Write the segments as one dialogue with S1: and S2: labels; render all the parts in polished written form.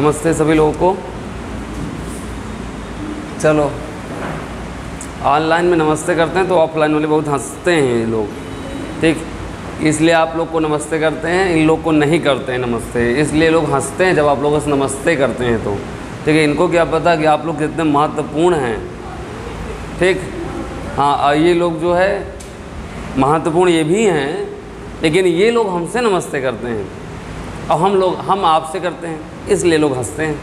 S1: नमस्ते सभी लोगों को। चलो, ऑनलाइन में नमस्ते करते हैं तो ऑफलाइन वाले बहुत हंसते हैं ये लोग, ठीक, इसलिए आप लोग को नमस्ते करते हैं, इन लोग को नहीं करते हैं नमस्ते, इसलिए लोग हंसते हैं जब आप लोग से नमस्ते करते हैं तो, ठीक है। इनको क्या पता कि आप लोग कितने महत्वपूर्ण हैं, ठीक। हाँ, ये लोग जो है महत्वपूर्ण ये भी हैं, लेकिन ये लोग हमसे नमस्ते करते हैं और हम आपसे करते हैं, इसलिए लोग हंसते हैं,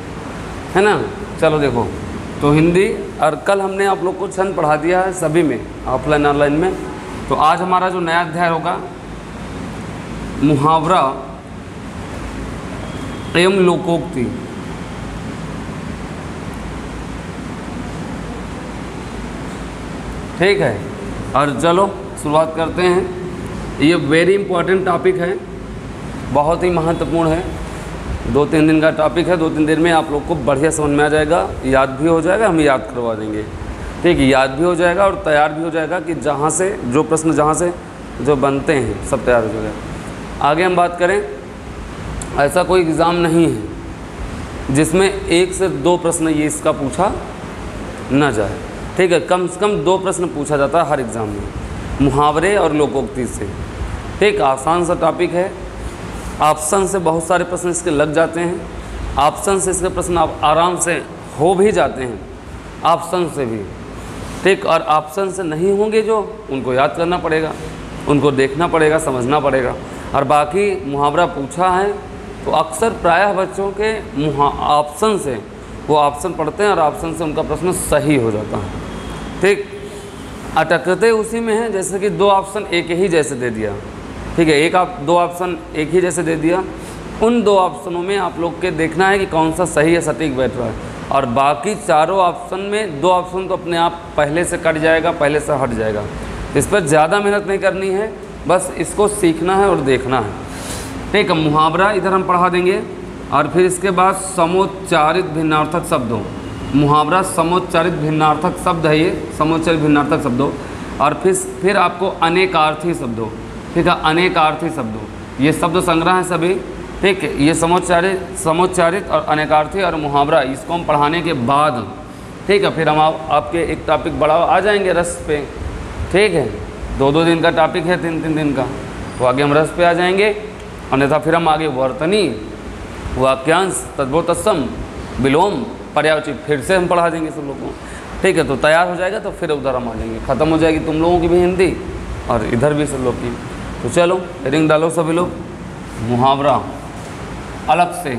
S1: है ना। चलो देखो, तो हिंदी और कल हमने आप लोग को छंद पढ़ा दिया है सभी में, ऑफलाइन ऑनलाइन में। तो आज हमारा जो नया अध्याय होगा मुहावरा एवं लोकोक्ति। ठीक है, और चलो शुरुआत करते हैं। ये वेरी इंपॉर्टेंट टॉपिक है, बहुत ही महत्वपूर्ण है, 2-3 दिन का टॉपिक है। 2-3 दिन में आप लोग को बढ़िया समझ में आ जाएगा, याद भी हो जाएगा, हम याद करवा देंगे, ठीक है। याद भी हो जाएगा और तैयार भी हो जाएगा कि जहाँ से जो प्रश्न जहाँ से जो बनते हैं सब तैयार हो जाएगा। आगे हम बात करें, ऐसा कोई एग्ज़ाम नहीं है जिसमें 1 से 2 प्रश्न ये इसका पूछा न जाए, ठीक है। कम से कम 2 प्रश्न पूछा जाता है हर एग्ज़ाम में, मुहावरे और लोकोक्ति से, ठीक। आसान सा टॉपिक है, ऑप्शन से बहुत सारे प्रश्न इसके लग जाते हैं, ऑप्शन से इसके प्रश्न आप आराम से हो भी जाते हैं, ऑप्शन से भी, ठीक। और ऑप्शन से नहीं होंगे जो, उनको याद करना पड़ेगा, उनको देखना पड़ेगा, समझना पड़ेगा। और बाकी मुहावरा पूछा है तो अक्सर प्रायः बच्चों के ऑप्शन से वो ऑप्शन पढ़ते हैं और ऑप्शन से उनका प्रश्न सही हो जाता है, ठीक। अटकते उसी में है जैसे कि 2 ऑप्शन एक ही जैसे दे दिया, ठीक है। 2 ऑप्शन एक ही जैसे दे दिया, उन 2 ऑप्शनों में आप लोग के देखना है कि कौन सा सही है, सटीक बैठ रहा है। और बाकी चारों ऑप्शन में 2 ऑप्शन तो अपने आप पहले से कट जाएगा, पहले से हट जाएगा। इस पर ज़्यादा मेहनत नहीं करनी है, बस इसको सीखना है और देखना है, ठीक है। मुहावरा इधर हम पढ़ा देंगे और फिर इसके बाद समोच्चारित भिन्नार्थक शब्दों, मुहावरा समोच्चारित भिन्नार्थक शब्द है ये, समोच्चारित भिन्नार्थक शब्दों। और फिर आपको अनेकार्थी शब्दों, ठीक है, अनेकार्थी शब्दों, ये शब्द संग्रह है सभी, ठीक है। ये समोच्चारित और अनेकार्थी और मुहावरा, इसको हम पढ़ाने के बाद, ठीक है, फिर हम आपके एक टॉपिक बड़ा आ जाएंगे रस पे, ठीक है। 2-2 दिन का टॉपिक है, 3-3 दिन का, तो आगे हम रस पे आ जाएंगे। अन्यथा फिर हम आगे वर्तनी, वाक्यांश, तद्भव तत्सम, विलोम, पर्यायवाची फिर से हम पढ़ा देंगे सब लोगों को, ठीक है। तो तैयार हो जाएगा तो फिर उधर हम आ जाएंगे, ख़त्म हो जाएगी तुम लोगों की भी हिंदी और इधर भी सब लोग की। तो चलो हेडिंग डालो सभी लोग, मुहावरा अलग से।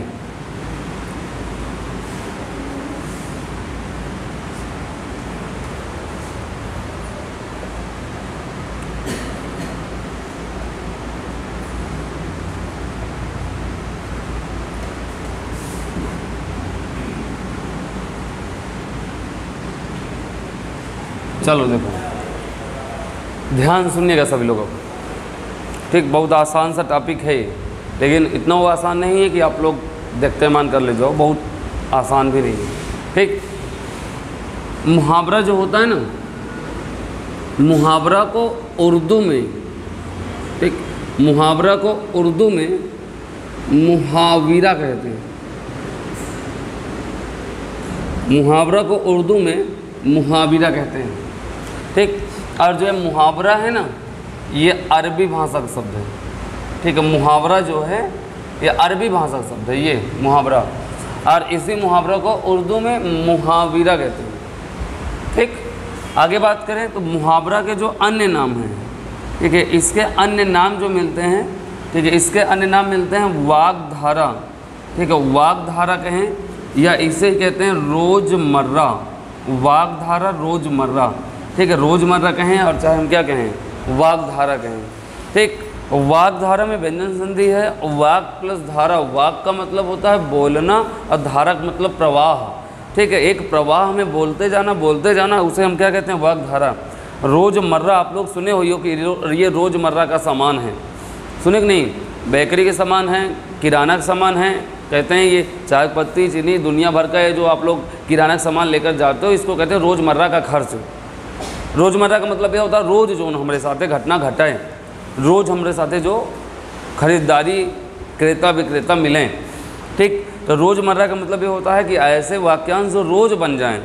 S1: चलो देखो, ध्यान सुनिएगा सभी लोगों को, ठीक। बहुत आसान सा टॉपिक है ये, लेकिन इतना वो आसान नहीं है कि आप लोग देखते मान कर ले जाओ, बहुत आसान भी नहीं है, ठीक। मुहावरा जो होता है ना, मुहावरा को उर्दू में, ठीक, मुहावरा को उर्दू में मुहाविरा कहते हैं, मुहावरा को उर्दू में मुहाविरा कहते हैं, ठीक। और जो है मुहावरा है ना, ये अरबी भाषा का शब्द है, ठीक है। मुहावरा जो है ये अरबी भाषा का शब्द है, ये मुहावरा, और इसी मुहावरा को उर्दू में मुहाविरा कहते हैं, ठीक। आगे बात करें तो मुहावरा के जो अन्य नाम हैं, ठीक है, इसके अन्य नाम जो मिलते हैं, ठीक है, इसके अन्य नाम मिलते हैं वाग्धारा, ठीक है, वाग्धारा कहें या इसे कहते हैं रोज़मर्रा, वाग्धारा रोज़मर्रा, ठीक है, रोज़मर्रा कहें और चाहे हम क्या कहें वाग्धारा कहें, ठीक। वाग्धारा में व्यंजन संधि है, वाग प्लस धारा, वाग का मतलब होता है बोलना और धारा का मतलब प्रवाह, ठीक है। एक प्रवाह में बोलते जाना, उसे हम क्या कहते हैं वाग्धारा। रोज़मर्रा आप लोग सुने हो कि ये रोज़मर्रा का सामान है, सुने कि नहीं, बेकरी के सामान है, किराना का सामान है, कहते हैं ये चाय पत्ती चीनी दुनिया भर का है जो आप लोग किराना का सामान लेकर जाते हो, इसको कहते हैं रोज़मर्रा का खर्च। रोज़मर्रा का मतलब यह होता है रोज़ जो हमारे साथ घटना घटाए, रोज़ हमारे साथ जो खरीदारी क्रेता विक्रेता मिलें, ठीक। तो रोज़मर्रा का मतलब ये होता है कि ऐसे वाक्यांश जो रोज़ बन जाएं,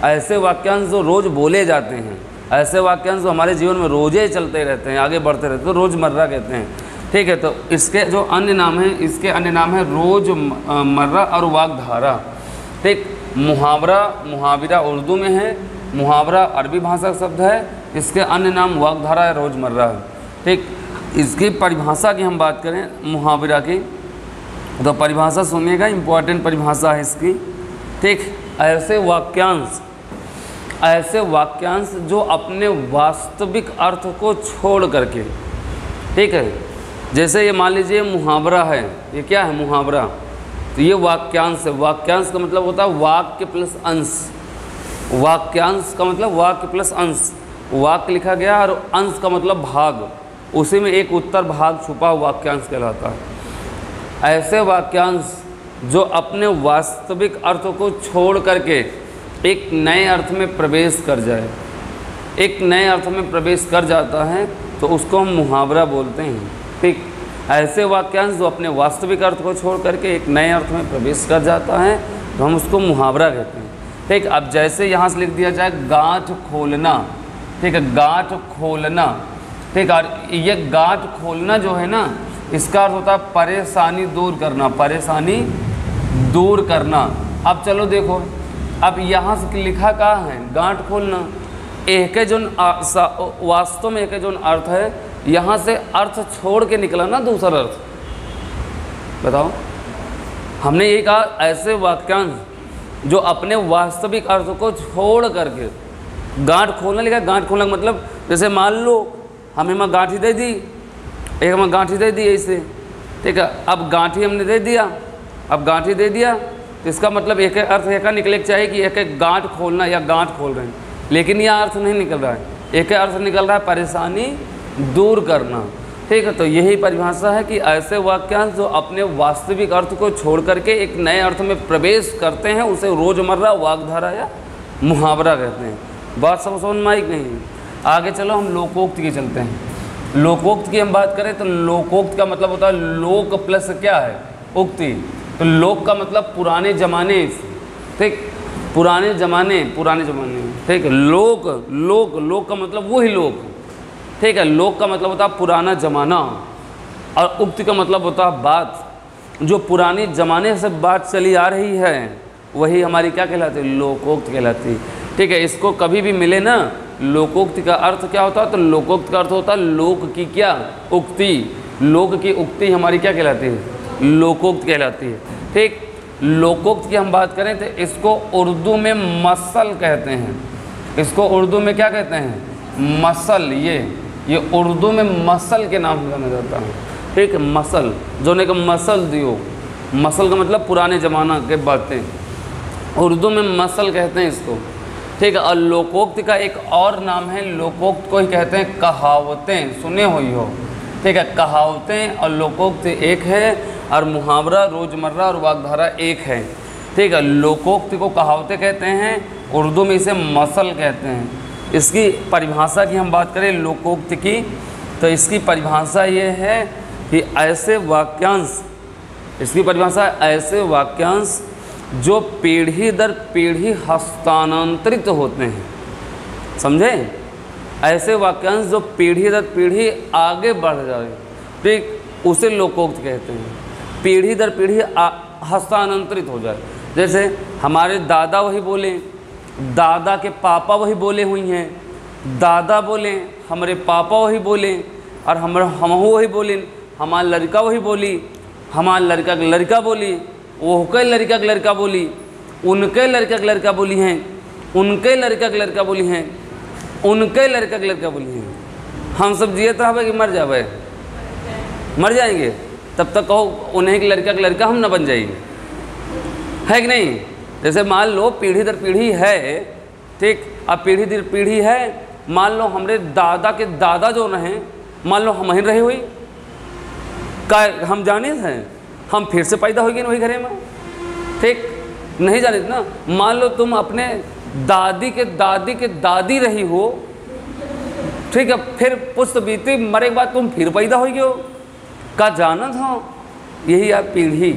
S1: ऐसे वाक्यांश जो रोज़ बोले जाते हैं, ऐसे वाक्यांश जो हमारे जीवन में रोज़े चलते रहते हैं, आगे बढ़ते रहते हैं, तो रोज़मर्रा कहते हैं। ठीक है। तो इसके जो अन्य नाम हैं, इसके अन्य नाम है रोज़मर्रा और वाग्धारा। ठीक। मुहावरा, मुहावरा उर्दू में है, मुहावरा अरबी भाषा का शब्द है, इसके अन्य नाम वाग्धारा या रोज़मर्रा है। ठीक। इसकी परिभाषा की हम बात करें मुहावरा की, तो परिभाषा सुनिएगा, इम्पोर्टेंट परिभाषा है इसकी। ठीक। ऐसे वाक्यांश जो अपने वास्तविक अर्थ को छोड़ करके, ठीक है, जैसे ये मान लीजिए मुहावरा है, ये क्या है मुहावरा, तो ये वाक्यांश है। वाक्यांश का मतलब होता है वाक्य प्लस अंश। वाक्यांश का मतलब वाक्य प्लस अंश, वाक्य लिखा गया और अंश का मतलब भाग, उसी में एक उत्तर भाग छुपा हुआ वाक्यांश कहलाता है। ऐसे वाक्यांश जो अपने वास्तविक अर्थ को छोड़ करके एक नए अर्थ में प्रवेश कर जाए, एक नए अर्थ में प्रवेश कर जाता है, तो उसको हम मुहावरा बोलते हैं। ठीक। ऐसे वाक्यांश जो अपने वास्तविक अर्थ को छोड़ करके एक नए अर्थ में प्रवेश कर जाता है, तो हम उसको मुहावरा कहते हैं। ठीक। अब जैसे यहाँ से लिख दिया जाए गांठ खोलना, ठीक है, गांठ खोलना। ठीक। और ये गांठ खोलना जो है ना, इसका अर्थ होता है परेशानी दूर करना, परेशानी दूर करना। अब चलो देखो, अब यहाँ से लिखा कहाँ है गांठ खोलना, एक जो वास्तव में एक जो अर्थ है, यहाँ से अर्थ छोड़ के निकला ना दूसरा अर्थ। बताओ, हमने ये कहा ऐसे वाक्यांश जो अपने वास्तविक अर्थ को छोड़ करके, गांठ खोलना लिखा, गांठ खोलना का मतलब जैसे मान लो हमें मैं गांठी दे दी, एक हमें गांठी दे दी ऐसे, ठीक है, अब गांठी हमने दे दिया, अब गांठी दे दिया, तो इसका मतलब एक अर्थ एक निकले चाहिए कि एक गांठ खोलना या गांठ खोल रहे हैं, लेकिन यह अर्थ नहीं निकल रहा है, एक अर्थ निकल रहा है परेशानी दूर करना। ठीक है। तो यही परिभाषा है कि ऐसे वाक्यांश जो अपने वास्तविक अर्थ को छोड़ करके एक नए अर्थ में प्रवेश करते हैं, उसे रोज़मर्रा, वाग्धारा या मुहावरा कहते हैं। बात समझ में आई नहीं? आगे चलो हम लोकोक्ति की चलते हैं। लोकोक्ति की हम बात करें तो लोकोक्ति का मतलब होता है लोक प्लस क्या है उक्ति। तो लोक का मतलब पुराने ज़माने, ठीक, पुराने ज़माने, ठीक है। लोक लोक लोक का मतलब वही लोक, ठीक है। लोक का मतलब होता है पुराना ज़माना, और उक्ति का मतलब होता है बात, जो पुराने ज़माने से बात चली आ रही है वही हमारी क्या कहलाती है, लोकोक्ति कहलाती है। ठीक है। इसको कभी भी मिले ना, लोकोक्ति का अर्थ क्या होता है, तो लोकोक्ति का अर्थ होता है लोक की क्या उक्ति, लोक की उक्ति हमारी क्या कहलाती है, लोकोक्ति कहलाती है। ठीक। लोकोक्ति की हम बात करें तो इसको उर्दू में मसल कहते हैं, इसको उर्दू में क्या कहते हैं, मसल। ये उर्दू में मसल के नाम से जाना जाता है। ठीक। मसल, जो ने का मसल दियो, मसल का मतलब पुराने ज़माना के बातें, उर्दू में मसल कहते हैं इसको। ठीक है। और लोकोक्ति का एक और नाम है, लोकोक्ति को ही कहते हैं कहावतें, सुने हुई हो। ठीक है। कहावतें और लोकोक्ति एक है, और मुहावरा, रोज़मर्रा और वाग्धारा एक है। ठीक है। लोकोक्ति को कहावतें कहते हैं, उर्दू में इसे मसल कहते हैं। इसकी परिभाषा की हम बात करें लोकोक्ति की, तो इसकी परिभाषा ये है कि ऐसे वाक्यांश, इसकी परिभाषा ऐसे वाक्यांश जो पीढ़ी दर पीढ़ी हस्तांतरित होते हैं, समझे, ऐसे वाक्यांश जो पीढ़ी दर पीढ़ी आगे बढ़ जाए, ठीक, उसे लोकोक्ति कहते हैं। पीढ़ी दर पीढ़ी हस्तांतरित हो जाए, जैसे हमारे दादा वही बोले, दादा के पापा वही बोले हुई हैं, दादा बोले, हमारे पापा वही बोले, और हम वही बोले, हमारा लड़का वही बोली, हमारा लड़का की लड़का बोली, वो के लड़का की लड़का बोली, उनके लड़का की लड़का बोली हैं, उनके लड़का की लड़का बोली हैं, उनके लड़का की लड़का बोली हैं। हम सब जियत रहे कि मर जावे, मर जाएंगे, तब तक कहो उन्हें की लड़का का लड़का हम न बन जाएंगे, है कि नहीं। जैसे मान लो पीढ़ी दर पीढ़ी है, ठीक, अब पीढ़ी दर पीढ़ी है, मान लो हमारे दादा के दादा जो रहे, मान लो हम ही रही हुई का, हम जाने हैं हम फिर से पैदा होगी ना वही घरे में, ठीक, नहीं जाने ना। मान लो तुम अपने दादी के दादी रही हो, ठीक है, फिर पुष्ट बीती मरे के बाद तुम फिर पैदा होगी हो, का जानत हो, यही आप पीढ़ी,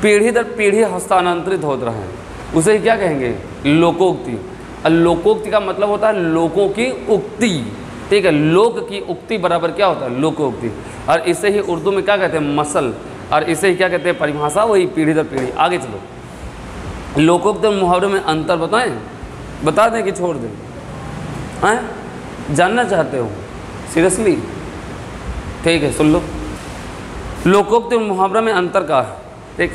S1: पीढ़ी दर पीढ़ी हस्तांतरित होते रहे, उसे क्या कहेंगे? लोकोक्ति। और लोकोक्ति का मतलब होता है लोगों की उक्ति, ठीक है। लोक की उक्ति बराबर क्या होता है? लोकोक्ति। और इसे ही उर्दू में क्या कहते हैं? मसल। और इसे ही क्या कहते हैं? परिभाषा। वही पीढ़ी दर पीढ़ी। आगे चलो, लोकोक्ति और मुहावरे में अंतर बताएं, बता दें कि छोड़ दें? हैं, जानना चाहते हो सीरियसली? ठीक है, सुन लो। लोकोक्ति और मुहावरा में अंतर का है, ठीक।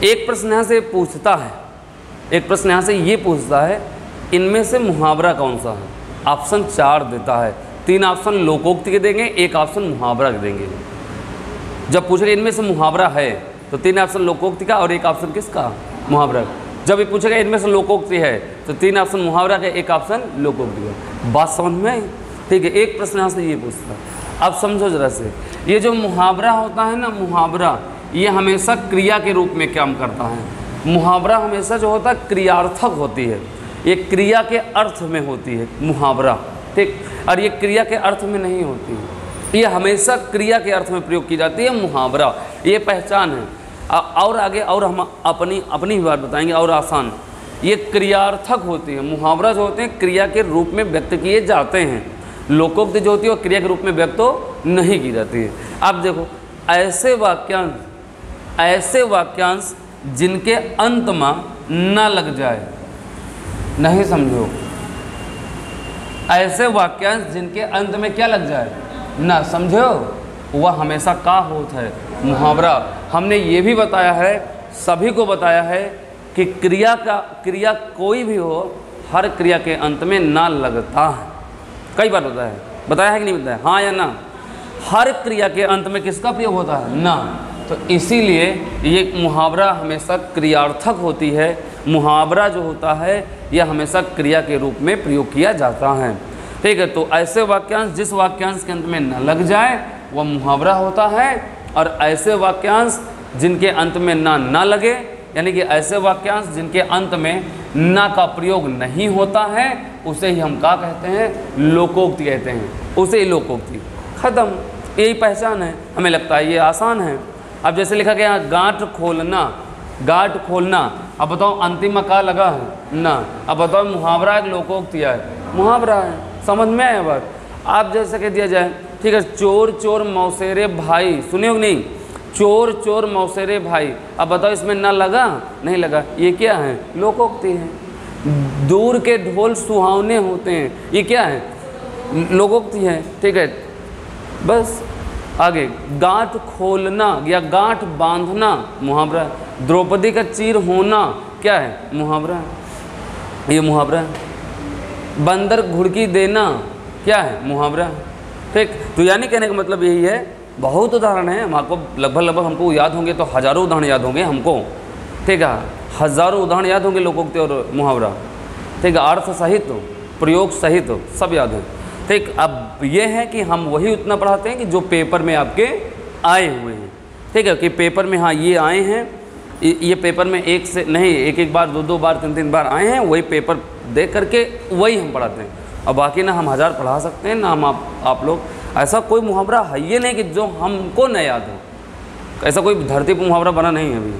S1: एक प्रश्न यहाँ से पूछता है, एक प्रश्न यहाँ से ये पूछता है इनमें से मुहावरा कौन सा है? ऑप्शन 4 देता है, 3 ऑप्शन लोकोक्ति के देंगे, 1 ऑप्शन मुहावरा के देंगे। जब पूछेगा इनमें से मुहावरा है तो 3 ऑप्शन लोकोक्ति का और 1 ऑप्शन किसका? मुहावरा। जब ये पूछेगा इनमें से लोकोक्ति है तो 3 ऑप्शन मुहावरा का, 1 ऑप्शन लोकोक्ति का। बात समझ में आई? ठीक है, एक प्रश्न यहाँ से ये पूछता है। अब समझो जरा से, ये जो मुहावरा होता है ना, मुहावरा ये हमेशा क्रिया के रूप में काम करता है। मुहावरा हमेशा जो होता है क्रियार्थक होती है, ये क्रिया के अर्थ में होती है मुहावरा, ठीक। और ये क्रिया के अर्थ में नहीं होती है, ये हमेशा क्रिया के अर्थ में प्रयोग की जाती है मुहावरा। ये पहचान है। और आगे और हम अपनी ही बात बताएंगे और आसान। ये क्रियार्थक होती है, मुहावरा जो होते हैं क्रिया के रूप में व्यक्त किए जाते हैं। लोकोक्ति जो होती है वो क्रिया के रूप में व्यक्त तो नहीं की जाती है। अब देखो, ऐसे वाक्यांश जिनके अंत में न लग जाए, नहीं समझो, ऐसे वाक्यांश जिनके अंत में क्या लग जाए? ना, समझो, वह हमेशा का होता है? मुहावरा। हमने ये भी बताया है, सभी को बताया है कि क्रिया कोई भी हो, हर क्रिया के अंत में ना लगता है। कई बार बताया है कि नहीं बताया? हाँ या ना? हर क्रिया के अंत में किसका प्रयोग होता है? ना। तो इसीलिए ये मुहावरा हमेशा क्रियार्थक होती है। मुहावरा जो होता है यह हमेशा क्रिया के रूप में प्रयोग किया जाता है, ठीक है। तो ऐसे वाक्यांश जिस वाक्यांश के अंत में न लग जाए वह मुहावरा होता है, और ऐसे वाक्यांश जिनके अंत में ना लगे, यानी कि ऐसे वाक्यांश जिनके अंत में ना का प्रयोग नहीं होता है, उसे ही हम क्या कहते हैं? लोकोक्ति कहते हैं। उसे ही लोकोक्ति। खत्म, यही पहचान है। हमें लगता है ये आसान है। अब जैसे लिखा गया गांठ खोलना, गांठ खोलना, अब बताओ अंतिम में का लगा है? ना। अब बताओ मुहावरा है लोकोक्ति है? मुहावरा है। समझ में आया बात? आप जैसे कह दिया जाए, ठीक है, चोर चोर मौसेरे भाई, सुने हो नहीं? चोर चोर मौसेरे भाई, अब बताओ इसमें ना लगा? नहीं लगा। ये क्या है? लोकोक्ति है। दूर के ढोल सुहावने होते हैं, ये क्या है? लोकोक्ति है, ठीक है। बस आगे, गांठ खोलना या गांठ बांधना मुहावरा। द्रौपदी का चीर होना क्या है? मुहावरा। ये मुहावरा। बंदर घुड़की देना क्या है? मुहावरा, ठीक। तो यानी कहने का मतलब यही है, बहुत उदाहरण है। हम आपको लगभग हमको याद होंगे तो हज़ारों उदाहरण याद होंगे हमको, ठीक है। हज़ारों उदाहरण याद होंगे लोकोक्ति और मुहावरा, ठीक है। अर्थ सहित, प्रयोग सहित सब याद है, ठीक। अब ये है कि हम वही उतना पढ़ाते हैं कि जो पेपर में आपके आए हुए हैं, ठीक है। कि पेपर में हाँ ये आए हैं, ये पेपर में एक से नहीं, एक बार, दो बार, तीन बार आए हैं, वही पेपर दे करके वही हम पढ़ाते हैं। और बाकी ना हम 1000 पढ़ा सकते हैं, ना हम आप लोग, ऐसा कोई मुहावरा है ये नहीं कि जो हमको न याद हो। ऐसा कोई धरती पर मुहावरा बना नहीं है अभी,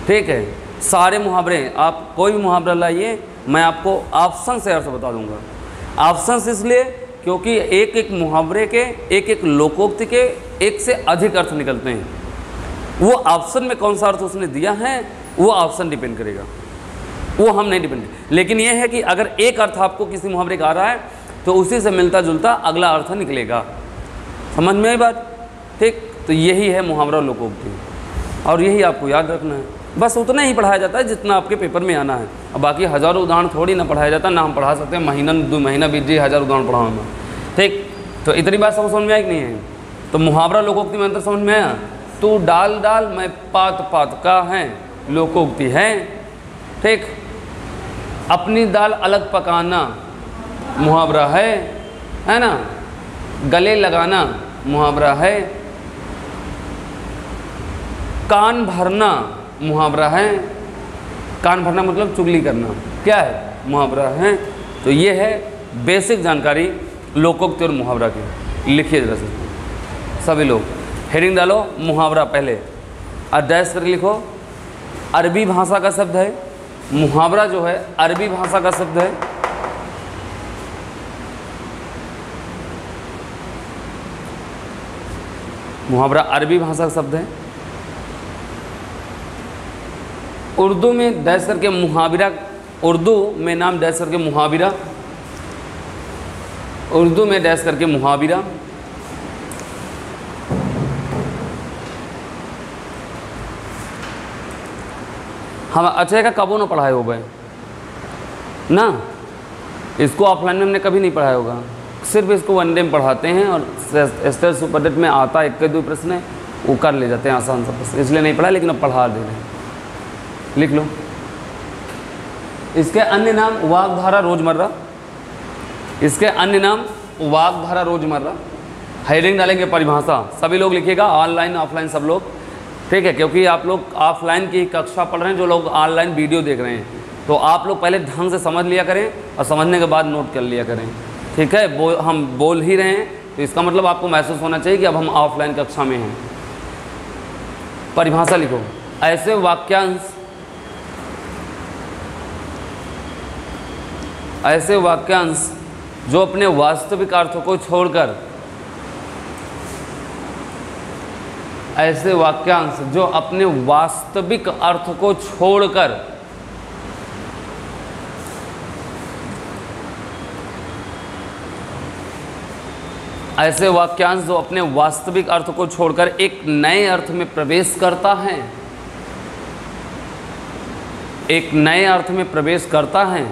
S1: ठीक है। सारे मुहावरे, आप कोई भी मुहावरा लाइए, मैं आपको ऑप्शन से अर्थ बता दूंगा। ऑप्शन इसलिए क्योंकि एक एक मुहावरे के, एक एक लोकोक्ति के 1 से अधिक अर्थ निकलते हैं। वो ऑप्शन में कौन सा अर्थ उसने दिया है वो ऑप्शन डिपेंड करेगा, वो हम नहीं डिपेंड। लेकिन ये है कि अगर एक अर्थ आपको किसी मुहावरे का आ रहा है तो उसी से मिलता जुलता अगला अर्थ निकलेगा। समझ में आई बात, ठीक। तो यही है मुहावरा लोकोक्ति, और यही आपको याद रखना है। बस उतना ही पढ़ाया जाता है जितना आपके पेपर में आना है। अब बाकी हज़ारों उदाहरण थोड़ी ना पढ़ाया जाता, ना हम पढ़ा सकते हैं। महीना 2 महीना बीत जाए 1000 उदाहरण पढ़ाऊँगा, ठीक। तो इतनी बात समझ में आई कि नहीं है? तो मुहावरा लोकोक्ति में अंतर समझ में आया? तू डाल डाल मैं पात पात का है, लोकोक्ति है, ठीक। अपनी दाल अलग पकाना मुहावरा है ना। गले लगाना मुहावरा है। कान भरना मुहावरा है। कान भरना मतलब चुगली करना क्या है? मुहावरा है। तो ये है बेसिक जानकारी लोकोक्ति और मुहावरा की। लिखिए जरा से सभी लोग, हेडिंग डालो मुहावरा पहले और डैश करके लिखो अरबी भाषा का शब्द है। मुहावरा जो है अरबी भाषा का शब्द है। मुहावरा अरबी भाषा का शब्द है। उर्दू में डैश करके मुहावरा, उर्दू में नाम डैश करके मुहावरा, उर्दू में डैश करके मुहावरा। हम अच्छा का कबो ना पढ़ाए हो गए ना, इसको ऑफलाइन में हमने कभी नहीं पढ़ाया होगा, सिर्फ इसको वनडे में पढ़ाते हैं और स्टेट सुपरडेट में आता है 1 के 2 प्रश्न है, वो कर ले जाते हैं आसान सा प्रश्न, इसलिए नहीं पढ़ा, लेकिन अब पढ़ा दे रहे हैं। लिख लो। इसके अन्य नाम वाग्धारा रोजमर्रा, इसके अन्य नाम वाग्धारा रोजमर्रा। हेडिंग डालेंगे परिभाषा, सभी लोग लिखिएगा, ऑनलाइन ऑफलाइन सब लोग, ठीक है, क्योंकि आप लोग ऑफलाइन की कक्षा पढ़ रहे हैं, जो लोग ऑनलाइन वीडियो देख रहे हैं, तो आप लोग पहले ढंग से समझ लिया करें और समझने के बाद नोट कर लिया करें, ठीक है। हम बोल ही रहे हैं तो इसका मतलब आपको महसूस होना चाहिए कि अब हम ऑफलाइन कक्षा में हैं। परिभाषा लिखो। ऐसे वाक्यांश, ऐसे वाक्यांश जो अपने वास्तविक अर्थों को छोड़कर, ऐसे वाक्यांश जो अपने वास्तविक अर्थ को छोड़कर ऐसे वाक्यांश जो अपने वास्तविक अर्थ को छोड़कर एक नए अर्थ में प्रवेश करता है, एक नए अर्थ में प्रवेश करता है,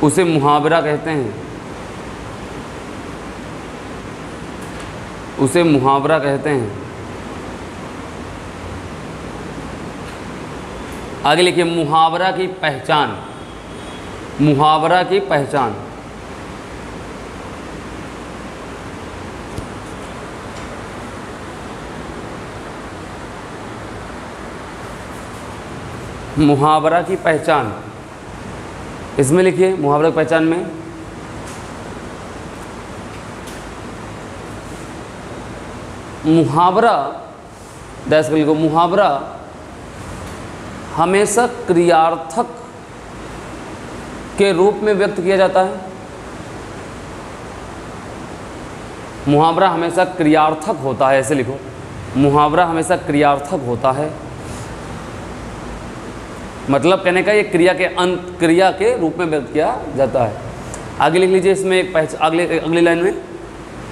S1: उसे मुहावरा कहते हैं, उसे मुहावरा कहते हैं। आगे लिखिए, मुहावरा की पहचान, मुहावरा की पहचान। मुहावरा की पहचान, इसमें लिखिए मुहावरा की पहचान में मुहावरा, डैश कर लिखो, मुहावरा हमेशा क्रियार्थक के रूप में व्यक्त किया जाता है। मुहावरा हमेशा क्रियार्थक होता है, ऐसे लिखो, मुहावरा हमेशा क्रियार्थक होता है। मतलब कहने का ये क्रिया के अंत, क्रिया के रूप में व्यक्त किया जाता है। आगे लिख लीजिए इसमें एक अगली लाइन में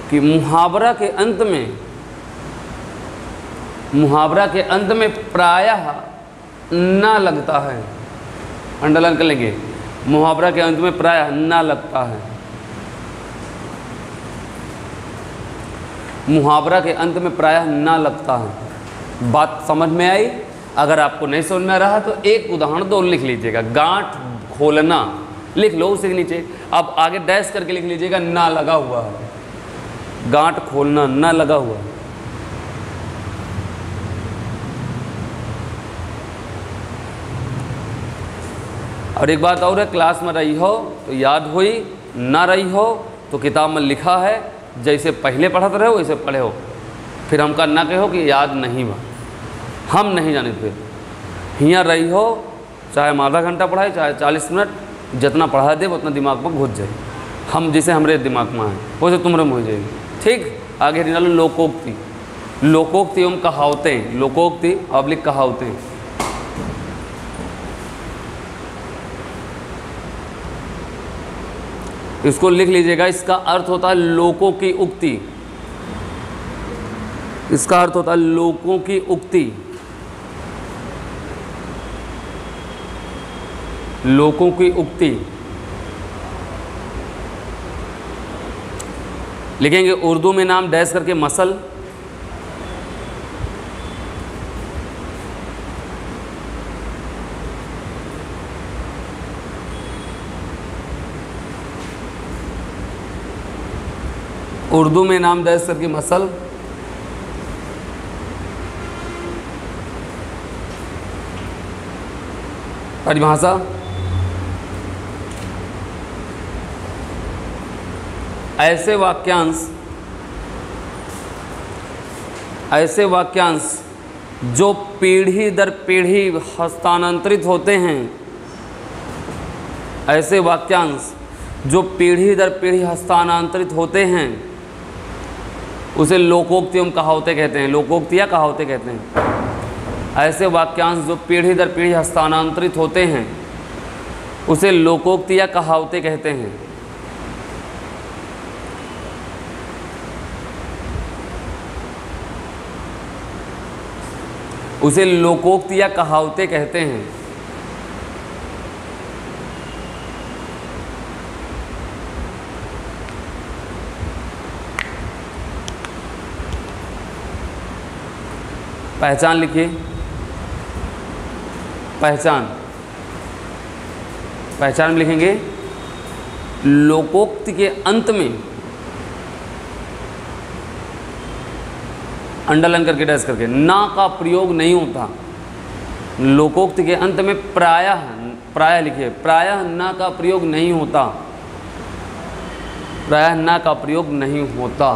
S1: कि मुहावरा के अंत में, मुहावरा के अंत में प्रायः ना लगता है, अंडरलाइन कर लेंगे, मुहावरा के अंत में प्रायः ना लगता है। मुहावरा के अंत में प्रायः ना लगता है। बात समझ में आई? अगर आपको नहीं समझ में आ रहा तो एक उदाहरण दो लिख लीजिएगा, गांठ खोलना लिख लो उसी के नीचे, अब आगे डैश करके लिख लीजिएगा ना लगा हुआ है, गांठ खोलना ना लगा हुआ है। और एक बात और है, क्लास में रही हो तो याद हुई, ना रही हो तो किताब में लिखा है, जैसे पहले पढ़ते रहे हो वैसे पढ़े हो, फिर हमका ना कहो कि याद नहीं बा, हम नहीं जाने। फिर हियाँ रही हो, चाहे हम आधा घंटा पढ़ाए चाहे 40 मिनट, जितना पढ़ा दे उतना दिमाग में घुस जाए, हम जिसे हमारे दिमाग में आए वैसे तुमरे में हो जाएगी, ठीक। आगे निकालो लोकोक्ति, लोकोक्ति एवं कहावतें, लोकोक्ति पब्लिक कहावतें। इसको लिख लीजिएगा, इसका अर्थ होता है लोकों की उक्ति, इसका अर्थ होता है लोकों की उक्ति, लोकों की उक्ति। लिखेंगे उर्दू में नाम डैश करके मसल, उर्दू में नाम डैश करके मसल, परिभाषा ऐसे वाक्यांश ऐसे वाक्यांश जो पीढ़ी दर पीढ़ी हस्तांतरित होते हैं, ऐसे वाक्यांश जो पीढ़ी दर पीढ़ी हस्तांतरित होते हैं उसे लोकोक्ति एवं कहावतें कहते हैं। लोकोक्ति या कहावतें कहते हैं। ऐसे वाक्यांश जो पीढ़ी दर पीढ़ी हस्तांतरित होते हैं उसे लोकोक्ति या कहावतें कहते हैं। उसे लोकोक्ति या कहावतें कहते हैं। पहचान लिखिए। पहचान में लिखेंगे लोकोक्ति के अंत में अंडरलाइन करके डैश करके ना का प्रयोग नहीं होता। लोकोक्ति के अंत में प्रायः लिखिए, प्रायः ना का प्रयोग नहीं होता। प्रायः ना का प्रयोग नहीं होता।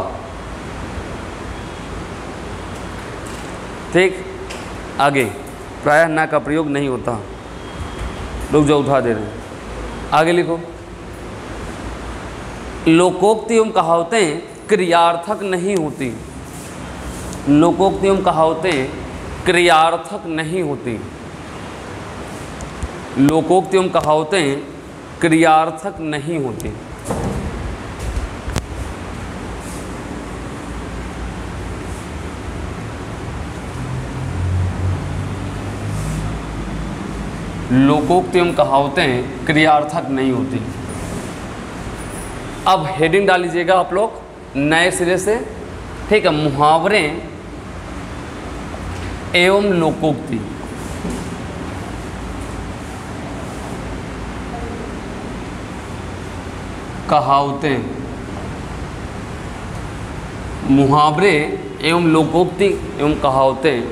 S1: ठीक, आगे प्रायः ना का प्रयोग नहीं होता। लोग जो उठा दे रहे हैं, आगे लिखो। लोकोक्ति एवं कहावतें क्रियार्थक नहीं होती। लोकोक्ति एवं कहावतें क्रियार्थक नहीं होती। लोकोक्ति एवं कहावतें क्रियार्थक नहीं होती। लोकोक्ति एवं कहावतें क्रियार्थक नहीं होती। अब हेडिंग डाल लीजिएगा आप लोग नए सिरे से, ठीक है। मुहावरे एवं लोकोक्ति। कहावतें, मुहावरे एवं लोकोक्ति एवं कहावतें,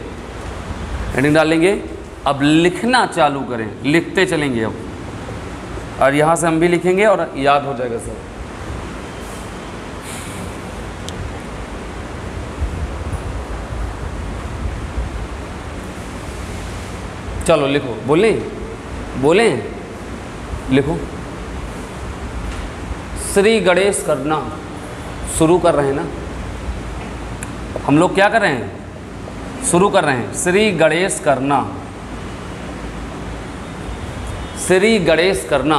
S1: हेडिंग डालेंगे। अब लिखना चालू करें, लिखते चलेंगे अब, और यहाँ से हम भी लिखेंगे और याद हो जाएगा सब। चलो लिखो, बोलें लिखो। श्री गणेश करना शुरू कर रहे हैं ना हम लोग, क्या कर रहे हैं? शुरू कर रहे हैं। श्री गणेश करना, श्री गणेश करना,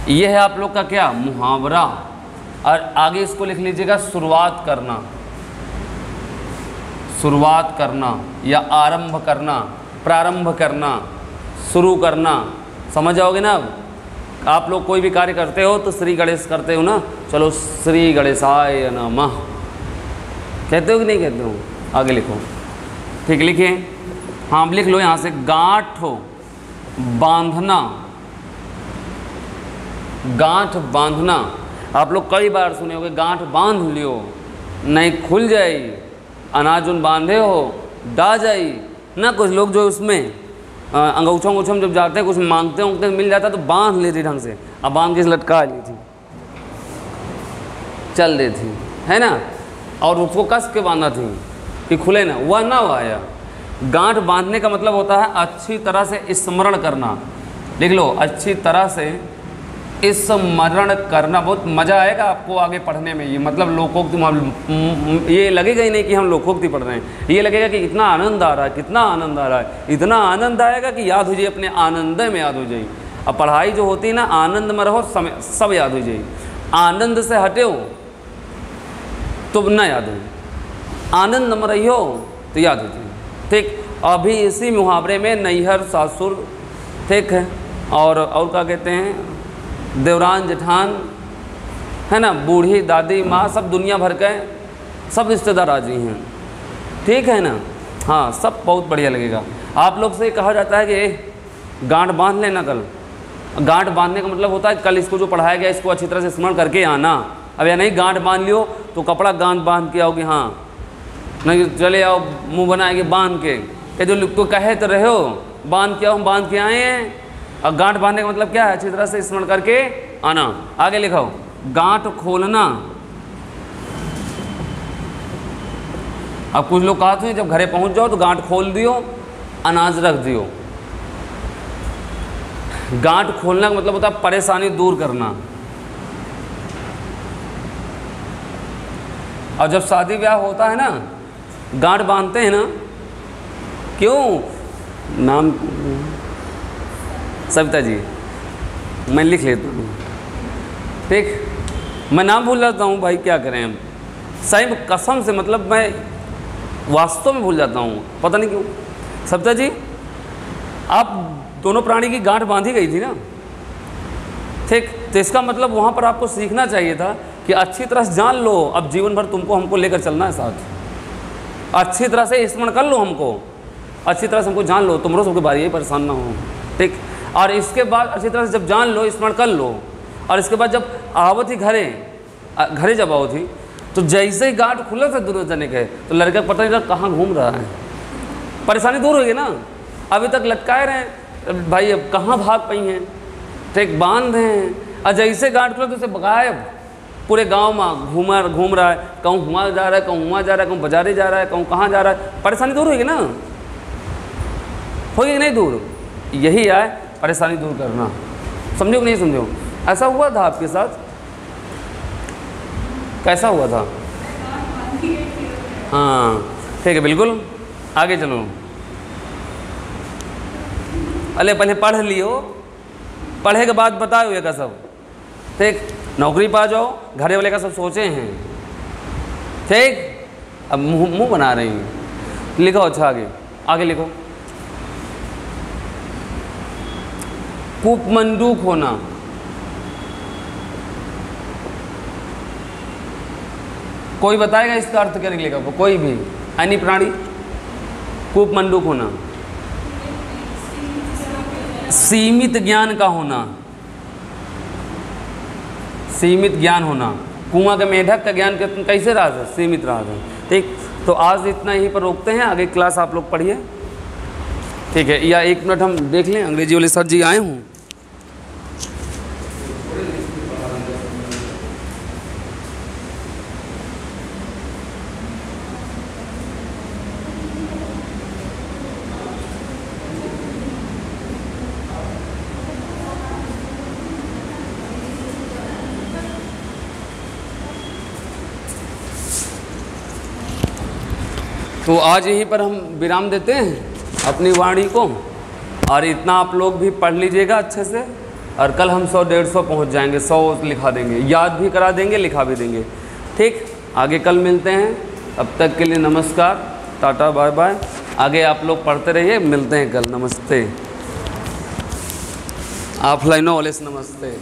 S1: यह है आप लोग का क्या? मुहावरा। और आगे इसको लिख लीजिएगा शुरुआत करना। शुरुआत करना या आरंभ करना, प्रारंभ करना, शुरू करना, समझ जाओगे ना। अब आप लोग कोई भी कार्य करते हो तो श्री गणेश करते हो ना। चलो श्री गणेशाय नमः कहते हो कि नहीं कहते हो? आगे लिखो, ठीक, लिखिए। हाँ लिख लो यहाँ से। गांठ बांधना, गांठ बांधना। आप लोग कई बार सुने होंगे गांठ बांध लियो नहीं खुल जाई, अनाज उन बांधे हो डा जाई ना। कुछ लोग जो उसमें अंगूछा में जब जाते हैं कुछ मांगते होंगे मिल जाता तो बांध लेती ढंग से, अब बांध के लटका ली थी, चल रही थी, है ना। और उसको कस के बांधा थी कि खुले ना, वह ना हुआ आया। गांठ बांधने का मतलब होता है अच्छी तरह से स्मरण करना। लिख लो, अच्छी तरह से स्मरण करना। बहुत मज़ा आएगा आपको आगे पढ़ने में। ये मतलब लोकोक्ति, ये लगेगा ही नहीं कि हम लोकोक्ति पढ़ रहे हैं, ये लगेगा कि कितना आनंद आ रहा है, कितना आनंद आ रहा है। इतना आनंद आएगा कि याद हो जाए, अपने आनंद में याद हो जाए। अब पढ़ाई जो होती है ना, आनंद में रहो समय सब याद हो जाए। आनंद से हटे हो तो ना याद हो, आनंद में रही हो तो याद हो जाए, ठीक। अभी इसी मुहावरे में नैहर सासुर, ठीक है, और क्या कहते हैं, देवरान जेठान, है ना, बूढ़ी दादी माँ, सब दुनिया भर के सब रिश्तेदार राजी हैं, ठीक है ना। हाँ सब बहुत बढ़िया लगेगा। आप लोग से कहा जाता है कि गांठ बांध लेना कल। गांठ बांधने का मतलब होता है कल इसको जो पढ़ाया गया इसको अच्छी तरह से स्मरण करके आना। अब या नहीं गांठ बांध लियो तो कपड़ा गांठ बांध के आओगे, हाँ नहीं चले आओ मुँह बनाएंगे बांध के, ये जो तो कहे तो रहे हो बांध के आओ, हम बांध के आए हैं। और गांठ बांधने का मतलब क्या है? अच्छी तरह से स्मरण करके आना। आगे लिखो, गांठ खोलना, अब कुछ लोग कहते हैं जब घरे पहुंच जाओ तो गांठ खोल दियो, अनाज रख दियो। गांठ खोलने का मतलब होता है परेशानी दूर करना। और जब शादी ब्याह होता है ना, गांठ बांधते हैं ना, क्यों? नाम सविता जी, मैं लिख लेता हूँ, ठीक। मैं नाम भूल जाता हूँ भाई, क्या करें हम। सही कसम से, मतलब मैं वास्तव में भूल जाता हूँ, पता नहीं क्यों। सविता जी, आप दोनों प्राणी की गांठ बांधी गई थी ना, ठीक। तो इसका मतलब वहाँ पर आपको सीखना चाहिए था कि अच्छी तरह से जान लो, अब जीवन भर तुमको हमको लेकर चलना है साथ। अच्छी तरह से स्मरण कर लो हमको, अच्छी तरह से हमको जान लो, तुमरो सबके बारे में परेशान ना हो, ठीक। और इसके बाद अच्छी तरह से जब जान लो, स्मरण कर लो, और इसके बाद जब आवत ही घरे जब आओ थी, तो जैसे ही गांठ खुला था दोनों जने के, तो लड़का पता नहीं कहाँ घूम रहा है। परेशानी दूर होगी ना, अभी तक लटकाए रहे भाई, अब कहाँ भाग पाई हैं, ठीक। बांध हैं, और जैसे गांठ खुला तो उसे गायब, पूरे गांव में घूम रहा है, कहूँ हुआ जा रहा है, कहूँ हुआ जा रहा है, कहूँ बाजारे जा रहा है, कहूँ कहाँ जा रहा है। परेशानी दूर होगी ना, होगी नहीं दूर? यही है परेशानी दूर करना। समझो कि नहीं समझो? ऐसा हुआ था आपके साथ? कैसा हुआ था? हाँ, ठीक है, बिल्कुल। आगे चलो। अरे पहले पढ़ लियो, पढ़े के बाद बताओ ये का सब, ठीक। नौकरी पा जाओ, घरे वाले का सब सोचे हैं, ठीक। अब मुंह बना रही हैं, लिखो। अच्छा, आगे लिखो। कूपमंडूक होना, कोई बताएगा इसका अर्थ क्या निकलेगा? कोई भी, अन्य प्राणी। कूपमंडूक होना, सीमित ज्ञान का होना, सीमित ज्ञान होना। कुआं के मेढक का ज्ञान कैसे रहा था? सीमित रहा था, ठीक। तो आज इतना यहीं पर रोकते हैं, आगे क्लास आप लोग पढ़िए, ठीक है। या 1 मिनट हम देख लें, अंग्रेजी वाले सर जी आए हूँ। तो आज यहीं पर हम विराम देते हैं अपनी वाणी को, और इतना आप लोग भी पढ़ लीजिएगा अच्छे से, और कल हम 100-150 पहुंच जाएंगे, 100 लिखा देंगे, याद भी करा देंगे, लिखा भी देंगे, ठीक। आगे कल मिलते हैं, अब तक के लिए नमस्कार, टाटा, बाय बाय। आगे आप लोग पढ़ते रहिए, मिलते हैं कल। नमस्ते। ऑफलाइनों वाले से नमस्ते।